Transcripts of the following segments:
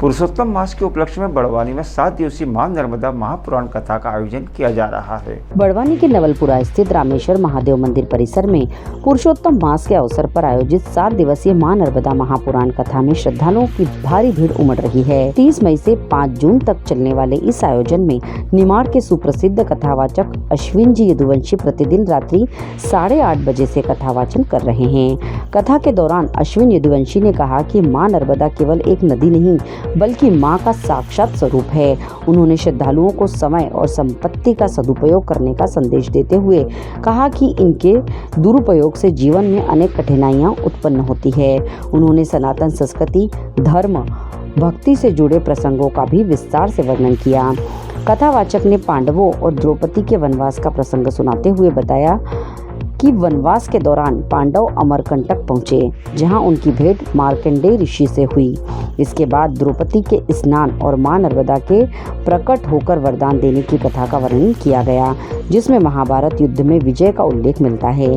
पुरुषोत्तम मास के उपलक्ष्य में बड़वानी में 7 दिवसीय मां नर्मदा महापुराण कथा का आयोजन किया जा रहा है। बड़वानी के नवलपुरा स्थित रामेश्वर महादेव मंदिर परिसर में पुरुषोत्तम मास के अवसर पर आयोजित 7 दिवसीय मां नर्मदा महापुराण कथा में श्रद्धालुओं की भारी भीड़ उमड़ रही है। 30 मई से 5 जून तक चलने वाले इस आयोजन में निमाड़ के सुप्रसिद्ध कथावाचक अश्विन जी यदुवंशी प्रतिदिन रात्रि 8:30 बजे से कथावाचन कर रहे हैं। कथा के दौरान अश्विन यदुवंशी ने कहा कि मां नर्मदा केवल एक नदी नहीं बल्कि मां का साक्षात स्वरूप है। उन्होंने श्रद्धालुओं को समय और संपत्ति का सदुपयोग करने का संदेश देते हुए कहा कि इनके दुरुपयोग से जीवन में अनेक कठिनाइयां उत्पन्न होती है। उन्होंने सनातन संस्कृति, धर्म, भक्ति से जुड़े प्रसंगों का भी विस्तार से वर्णन किया। कथावाचक ने पांडवों और द्रौपदी के वनवास का प्रसंग सुनाते हुए बताया कि वनवास के दौरान पांडव अमरकंटक पहुंचे, जहां उनकी भेंट मार्कंडेय ऋषि से हुई। इसके बाद द्रौपदी के स्नान और मां नर्मदा के प्रकट होकर वरदान देने की कथा का वर्णन किया गया, जिसमें महाभारत युद्ध में विजय का उल्लेख मिलता है।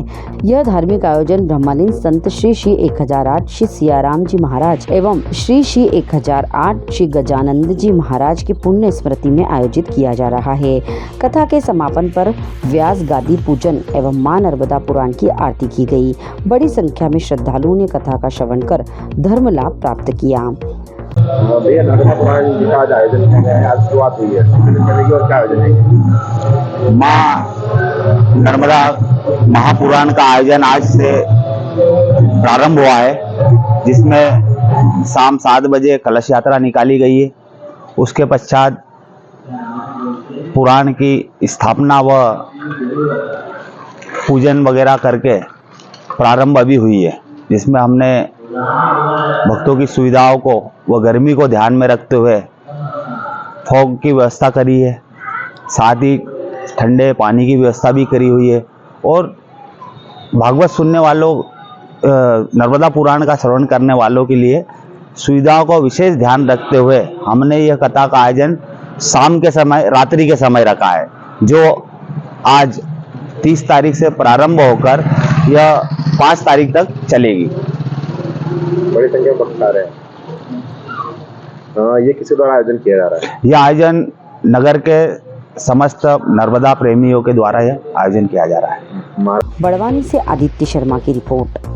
यह धार्मिक आयोजन ब्रह्मलीन संत श्री 1008 श्री सियाराम जी महाराज एवं श्री 1008 श्री गजानंद जी महाराज की पुण्य स्मृति में आयोजित किया जा रहा है। कथा के समापन पर व्यास गादी पूजन एवं मां नर्मदा पुराण की आरती की गई। बड़ी संख्या में श्रद्धालुओं ने कथा का श्रवण कर धर्म लाभ प्राप्त किया। भैया नर्मदा पुराण जी का आज आयोजन किया गया है, आज शुरुआत हुई है और क्या आयोजन है? मां नर्मदा महापुराण का आयोजन आज से प्रारंभ हुआ है, जिसमें शाम 7 बजे कलश यात्रा निकाली गई है। उसके पश्चात पुराण की स्थापना व पूजन वगैरह करके प्रारंभ अभी हुई है, जिसमें हमने भक्तों की सुविधाओं को व गर्मी को ध्यान में रखते हुए फॉग की व्यवस्था करी है, साथ ही ठंडे पानी की व्यवस्था भी करी हुई है। और भागवत सुनने वालों, नर्मदा पुराण का श्रवण करने वालों के लिए सुविधाओं को विशेष ध्यान रखते हुए हमने यह कथा का आयोजन शाम के समय, रात्रि के समय रखा है, जो आज 30 तारीख से प्रारंभ होकर यह 5 तारीख तक चलेगी। बड़ी संख्या में भक्त आ रहे हैं। ये किसी द्वारा आयोजन किया जा रहा है? यह आयोजन नगर के समस्त नर्मदा प्रेमियों के द्वारा यह आयोजन किया जा रहा है। बड़वानी से आदित्य शर्मा की रिपोर्ट।